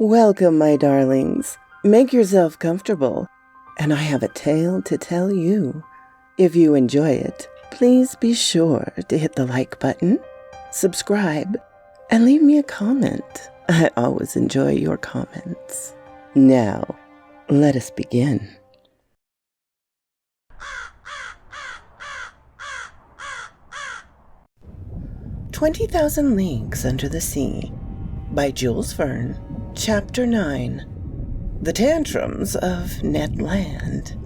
Welcome, my darlings. Make yourself comfortable, and I have a tale to tell you. If you enjoy it, please be sure to hit the like button, subscribe, and leave me a comment. I always enjoy your comments. Now, let us begin. "20,000 Leagues Under the Sea" by Jules Verne, Chapter 9, The Tantrums of Ned Land.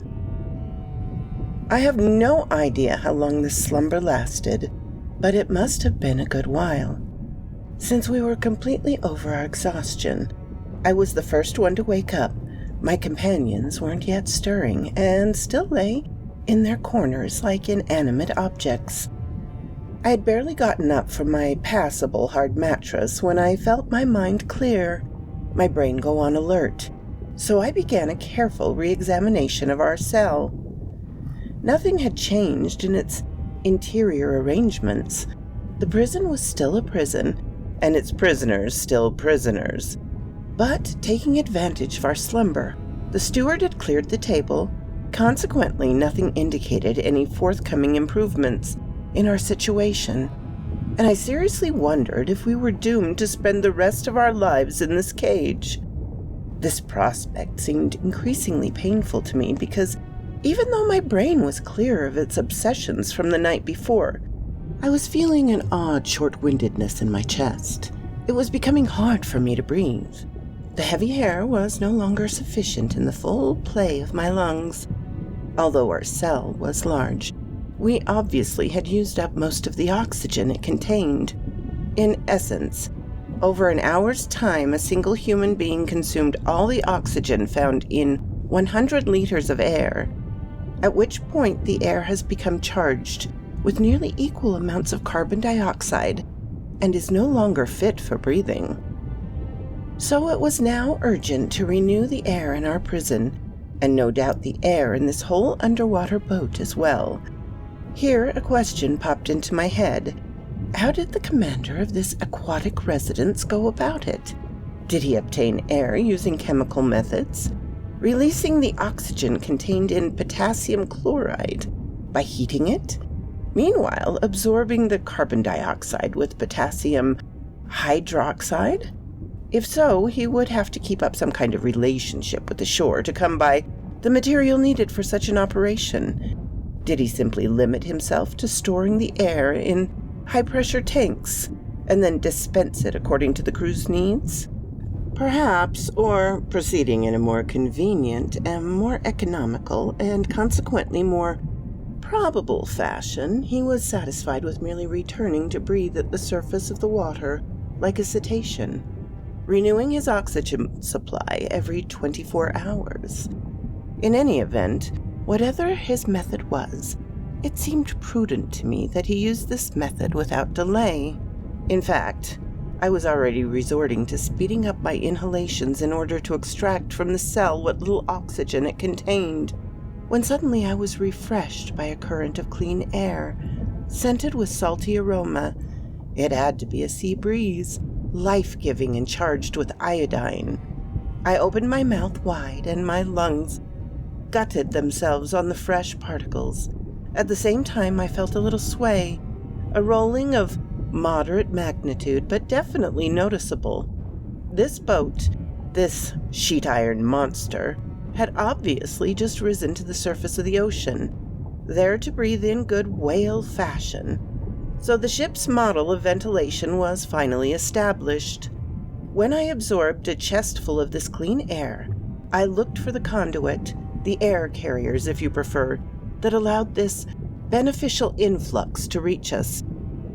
I have no idea how long this slumber lasted, but it must have been a good while. Since we were completely over our exhaustion, I was the first one to wake up. My companions weren't yet stirring, and still lay in their corners like inanimate objects. I had barely gotten up from my passable hard mattress when I felt my mind clear, my brain go on alert, so I began a careful re-examination of our cell. Nothing had changed in its interior arrangements. The prison was still a prison, and its prisoners still prisoners. But, taking advantage of our slumber, the steward had cleared the table. Consequently, nothing indicated any forthcoming improvements in our situation, and I seriously wondered if we were doomed to spend the rest of our lives in this cage. This prospect seemed increasingly painful to me because, even though my brain was clear of its obsessions from the night before, I was feeling an odd short-windedness in my chest. It was becoming hard for me to breathe. The heavy air was no longer sufficient in the full play of my lungs. Although our cell was large, we obviously had used up most of the oxygen it contained. In essence, over an hour's time, a single human being consumed all the oxygen found in 100 liters of air, at which point the air has become charged with nearly equal amounts of carbon dioxide and is no longer fit for breathing. So it was now urgent to renew the air in our prison, and no doubt the air in this whole underwater boat as well. Here a question popped into my head. How did the commander of this aquatic residence go about it? Did he obtain air using chemical methods, releasing the oxygen contained in potassium chloride by heating it, meanwhile absorbing the carbon dioxide with potassium hydroxide? If so, he would have to keep up some kind of relationship with the shore to come by the material needed for such an operation. Did he simply limit himself to storing the air in high-pressure tanks and then dispense it according to the crew's needs? Perhaps, or proceeding in a more convenient and more economical and consequently more probable fashion, he was satisfied with merely returning to breathe at the surface of the water like a cetacean, renewing his oxygen supply every 24 hours. In any event, whatever his method was, it seemed prudent to me that he used this method without delay. In fact, I was already resorting to speeding up my inhalations in order to extract from the cell what little oxygen it contained, when suddenly I was refreshed by a current of clean air, scented with salty aroma. It had to be a sea breeze, life-giving and charged with iodine. I opened my mouth wide, and my lungs gutted themselves on the fresh particles. At the same time, I felt a little sway, a rolling of moderate magnitude, but definitely noticeable. This boat, this sheet iron monster, had obviously just risen to the surface of the ocean, there to breathe in good whale fashion. So the ship's model of ventilation was finally established. When I absorbed a chestful of this clean air, I looked for the conduit, the air carriers if you prefer, that allowed this beneficial influx to reach us,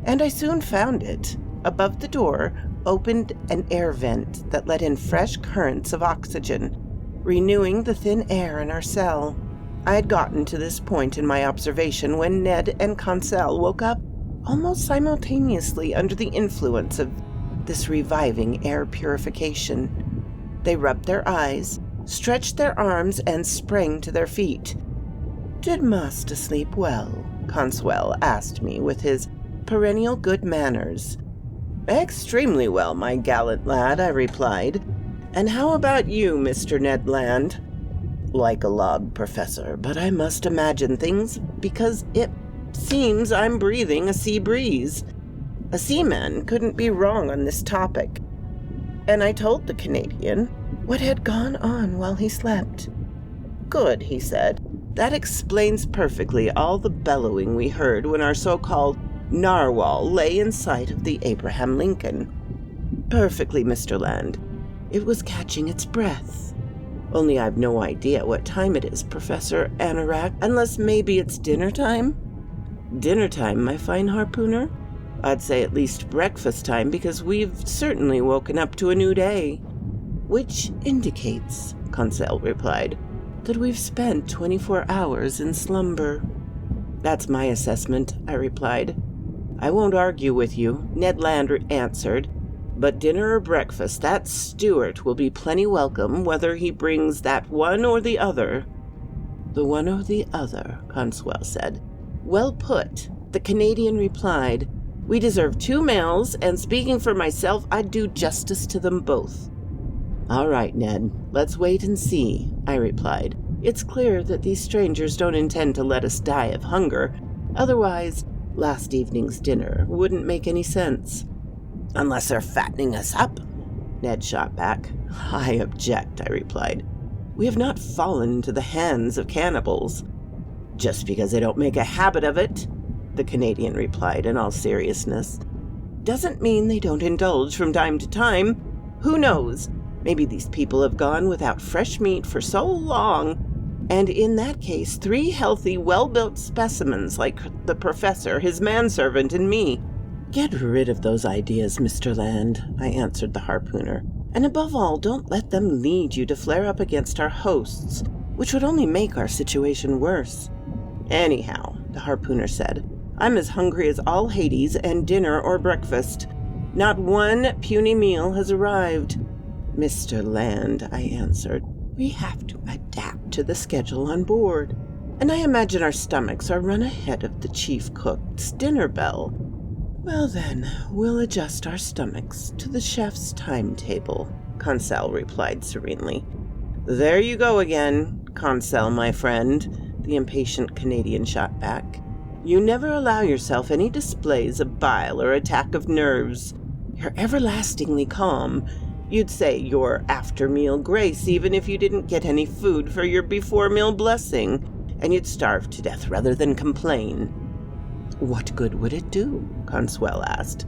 and I soon found it. Above the door opened an air vent that let in fresh currents of oxygen, renewing the thin air in our cell. I had gotten to this point in my observation when Ned and Conseil woke up almost simultaneously under the influence of this reviving air purification. They rubbed their eyes, stretched their arms, and sprang to their feet. "Did Master sleep well?" Conseil asked me with his perennial good manners. "Extremely well, my gallant lad," I replied. And how about you, Mr. Ned Land? Like a log, Professor, but I must imagine things because it seems I'm breathing a sea breeze. A seaman couldn't be wrong on this topic. And I told the Canadian what had gone on while he slept. Good, he said. That explains perfectly all the bellowing we heard when our so-called narwhal lay in sight of the Abraham Lincoln. Perfectly, Mr. Land. It was catching its breath. Only I've no idea what time it is, Professor Anorak, unless maybe it's dinner time? Dinner time, my fine harpooner? I'd say at least breakfast time, because we've certainly woken up to a new day. Which indicates, Conseil replied, that we've spent 24 hours in slumber. That's my assessment, I replied. I won't argue with you, Ned Land answered. But dinner or breakfast, that Stuart will be plenty welcome, whether he brings that one or the other. The one or the other, Conseil said. Well put, the Canadian replied. We deserve 2 meals, and speaking for myself, I'd do justice to them both. All right, Ned, let's wait and see, I replied. It's clear that these strangers don't intend to let us die of hunger. Otherwise, last evening's dinner wouldn't make any sense. Unless they're fattening us up, Ned shot back. I object, I replied. We have not fallen into the hands of cannibals. Just because they don't make a habit of it, the Canadian replied in all seriousness, doesn't mean they don't indulge from time to time. Who knows? Maybe these people have gone without fresh meat for so long, and in that case, 3 healthy, well-built specimens like the professor, his manservant, and me. Get rid of those ideas, Mr. Land, I answered the harpooner. And above all, don't let them lead you to flare up against our hosts, which would only make our situation worse. Anyhow, the harpooner said, I'm as hungry as all Hades, and dinner or breakfast. Not one puny meal has arrived. Mr. Land, I answered, we have to adapt to the schedule on board, and I imagine our stomachs are run ahead of the chief cook's dinner bell. Well then, we'll adjust our stomachs to the chef's timetable, Conseil replied serenely. There you go again, Conseil, my friend, the impatient Canadian shot back. You never allow yourself any displays of bile or attack of nerves. You're everlastingly calm. You'd say your after-meal grace even if you didn't get any food for your before-meal blessing, and you'd starve to death rather than complain. What good would it do? Conseil asked.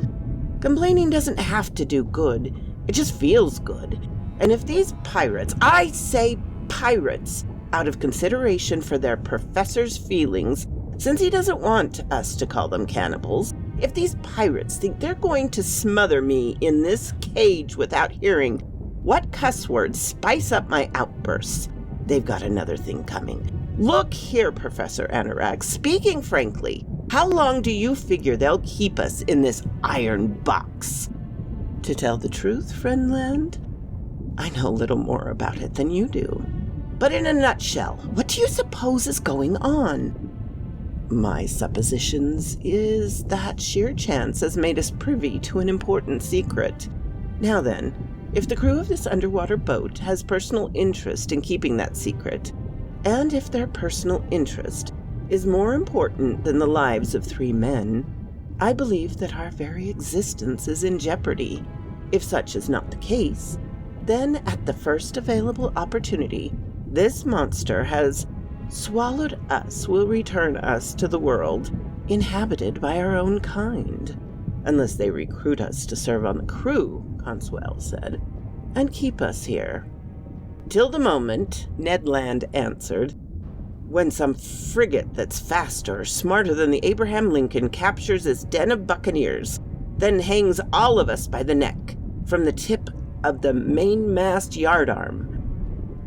Complaining doesn't have to do good. It just feels good. And if these pirates, I say pirates, out of consideration for their professor's feelings, since he doesn't want us to call them cannibals, if these pirates think they're going to smother me in this cage without hearing what cuss words spice up my outbursts, they've got another thing coming. Look here, Professor Anorak, speaking frankly, how long do you figure they'll keep us in this iron box? To tell the truth, friend Land, I know little more about it than you do. But in a nutshell, what do you suppose is going on? My suppositions is that sheer chance has made us privy to an important secret. Now then, if the crew of this underwater boat has personal interest in keeping that secret, and if their personal interest is more important than the lives of 3 men, I believe that our very existence is in jeopardy. If such is not the case, then at the first available opportunity, this monster has swallowed us, will return us to the world inhabited by our own kind, unless they recruit us to serve on the crew, Conseil said, and keep us here. Till the moment, Ned Land answered, when some frigate that's faster or smarter than the Abraham Lincoln captures its den of buccaneers, then hangs all of us by the neck from the tip of the mainmast yardarm.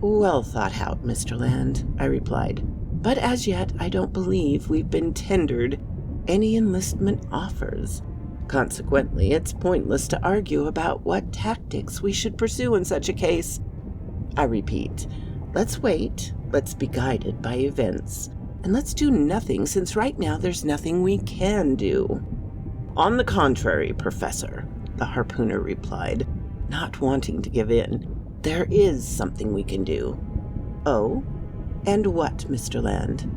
Well thought out, Mr. Land, I replied, but as yet I don't believe we've been tendered any enlistment offers. Consequently, it's pointless to argue about what tactics we should pursue in such a case. I repeat, let's wait, let's be guided by events, and let's do nothing since right now there's nothing we can do. On the contrary, Professor, the harpooner replied, not wanting to give in. there is something we can do. Oh? And what, Mr. Land?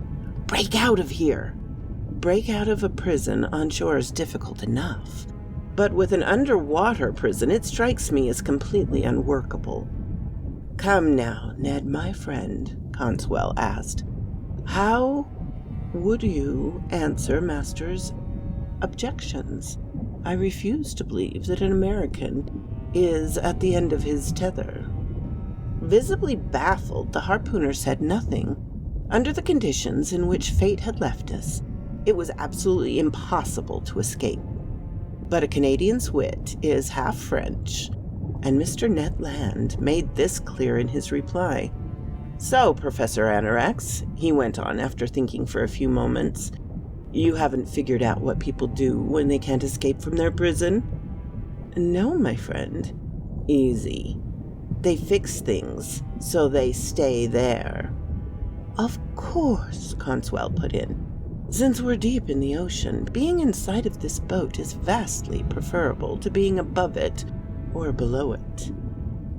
Break out of here! Break out of a prison on shore is difficult enough, but with an underwater prison, it strikes me as completely unworkable. Come now, Ned, my friend, Conswell asked. How would you answer Master's objections? I refuse to believe that an American is at the end of his tether. Visibly baffled, the harpooner said nothing. Under the conditions in which fate had left us, it was absolutely impossible to escape. But a Canadian's wit is half French, and Mr. Ned Land made this clear in his reply. So, Professor Anorax, he went on after thinking for a few moments, you haven't figured out what people do when they can't escape from their prison? No, my friend. Easy. They fix things so they stay there. Of course, Conswell put in. Since we're deep in the ocean, being inside of this boat is vastly preferable to being above it or below it.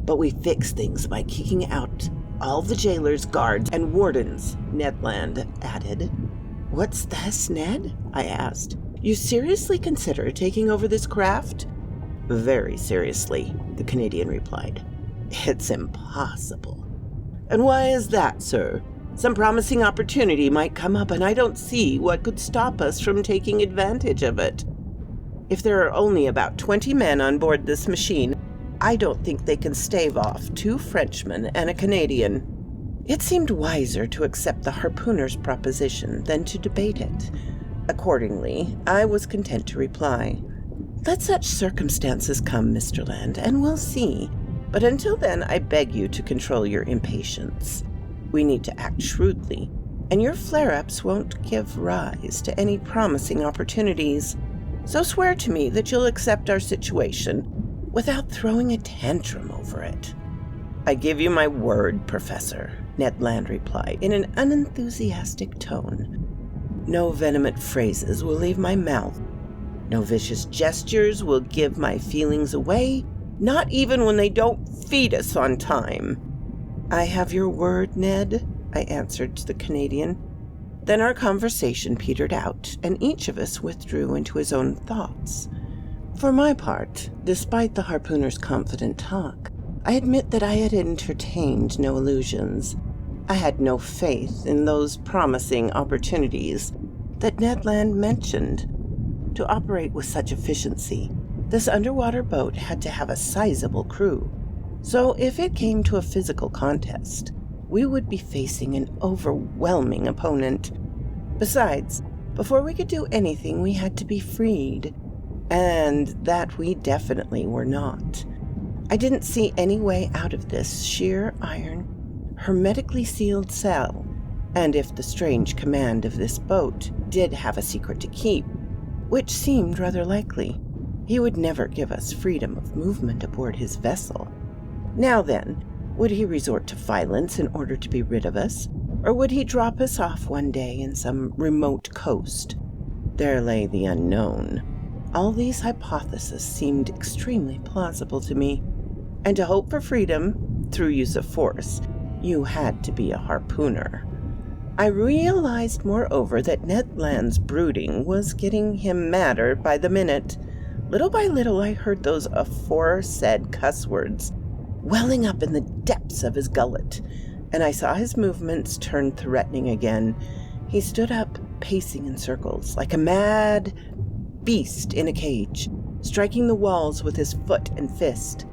But we fix things by kicking out all the jailers, guards, and wardens, Ned Land added. What's this, Ned? I asked. You seriously consider taking over this craft? Very seriously, the Canadian replied. It's impossible. And why is that, sir? Some promising opportunity might come up, and I don't see what could stop us from taking advantage of it. If there are only about 20 men on board this machine, I don't think they can stave off 2 Frenchmen and a Canadian. It seemed wiser to accept the harpooner's proposition than to debate it. Accordingly, I was content to reply, Let such circumstances come, Mr. Land, and we'll see. But until then, I beg you to control your impatience. We need to act shrewdly, and your flare-ups won't give rise to any promising opportunities. So swear to me that you'll accept our situation without throwing a tantrum over it. I give you my word, Professor, Ned Land replied in an unenthusiastic tone. No venomous phrases will leave my mouth. No vicious gestures will give my feelings away, not even when they don't feed us on time. I have your word, Ned, I answered to the Canadian. Then our conversation petered out, and each of us withdrew into his own thoughts. For my part, despite the harpooner's confident talk, I admit that I had entertained no illusions. I had no faith in those promising opportunities that Ned Land mentioned. To operate with such efficiency, this underwater boat had to have a sizable crew. So if it came to a physical contest, we would be facing an overwhelming opponent. Besides, before we could do anything, we had to be freed. And that we definitely were not. I didn't see any way out of this sheer iron, hermetically sealed cell. And if the strange command of this boat did have a secret to keep, which seemed rather likely, he would never give us freedom of movement aboard his vessel. Now then, would he resort to violence in order to be rid of us, or would he drop us off one day in some remote coast? There lay the unknown. All these hypotheses seemed extremely plausible to me, and to hope for freedom through use of force, you had to be a harpooner. I realized, moreover, that Ned Land's brooding was getting him madder by the minute. Little by little, I heard those aforesaid cuss words welling up in the depths of his gullet, and I saw his movements turn threatening again. He stood up, pacing in circles, like a mad beast in a cage, striking the walls with his foot and fist.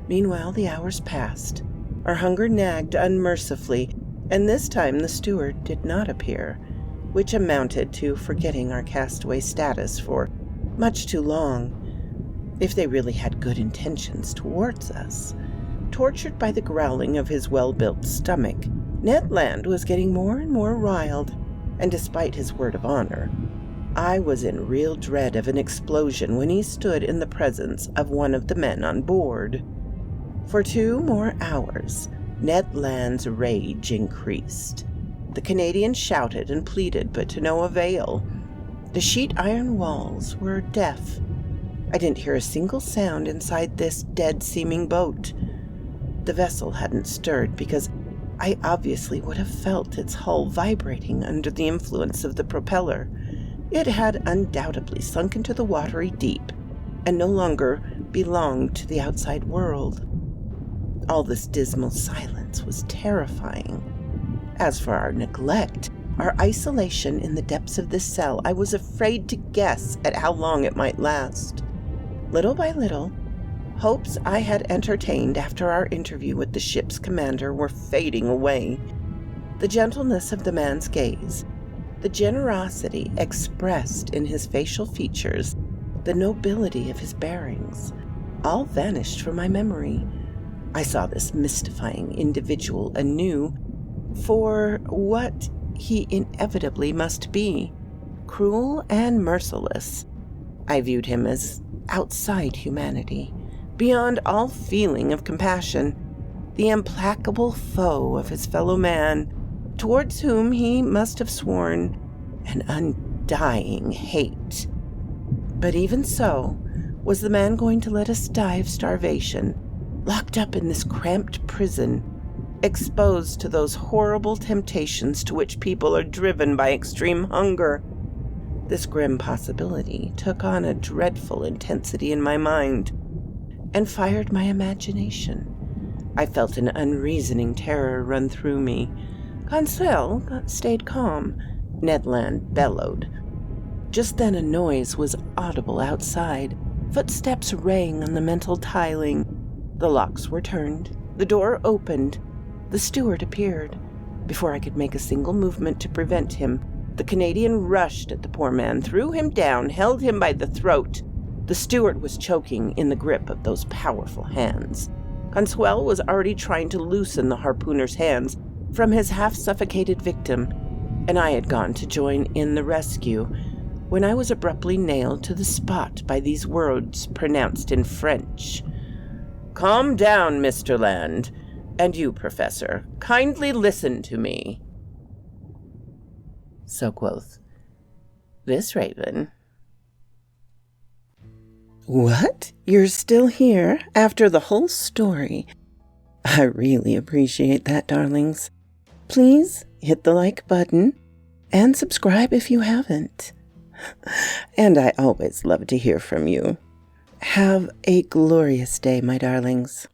Meanwhile, the hours passed. Our hunger nagged unmercifully, and this time the steward did not appear, which amounted to forgetting our castaway status for much too long, if they really had good intentions towards us. Tortured by the growling of his well-built stomach, Ned Land was getting more and more riled, and despite his word of honor, I was in real dread of an explosion when he stood in the presence of one of the men on board. For 2 more hours, Ned Land's rage increased. The Canadian shouted and pleaded, but to no avail. The sheet iron walls were deaf. I didn't hear a single sound inside this dead-seeming boat. The vessel hadn't stirred because I obviously would have felt its hull vibrating under the influence of the propeller. It had undoubtedly sunk into the watery deep and no longer belonged to the outside world. All this dismal silence was terrifying. As for our neglect, our isolation in the depths of this cell, I was afraid to guess at how long it might last. Little by little, hopes I had entertained after our interview with the ship's commander were fading away. The gentleness of the man's gaze, the generosity expressed in his facial features, the nobility of his bearings, all vanished from my memory. I saw this mystifying individual anew for what he inevitably must be, cruel and merciless. I viewed him as outside humanity, beyond all feeling of compassion, the implacable foe of his fellow man, towards whom he must have sworn an undying hate. But even so, was the man going to let us die of starvation, locked up in this cramped prison, exposed to those horrible temptations to which people are driven by extreme hunger? This grim possibility took on a dreadful intensity in my mind and fired my imagination. I felt an unreasoning terror run through me. Conseil stayed calm. Ned Land bellowed. Just then a noise was audible outside. Footsteps rang on the metal tiling. The locks were turned. The door opened. The steward appeared. Before I could make a single movement to prevent him, the Canadian rushed at the poor man, threw him down, held him by the throat. The steward was choking in the grip of those powerful hands. Conseil was already trying to loosen the harpooner's hands from his half-suffocated victim, and I had gone to join in the rescue when I was abruptly nailed to the spot by these words pronounced in French. "Calm down, Mr. Land. And you, Professor, kindly listen to me." So quoth this raven. What? You're still here after the whole story? I really appreciate that, darlings. Please hit the like button and subscribe if you haven't. And I always love to hear from you. Have a glorious day, my darlings.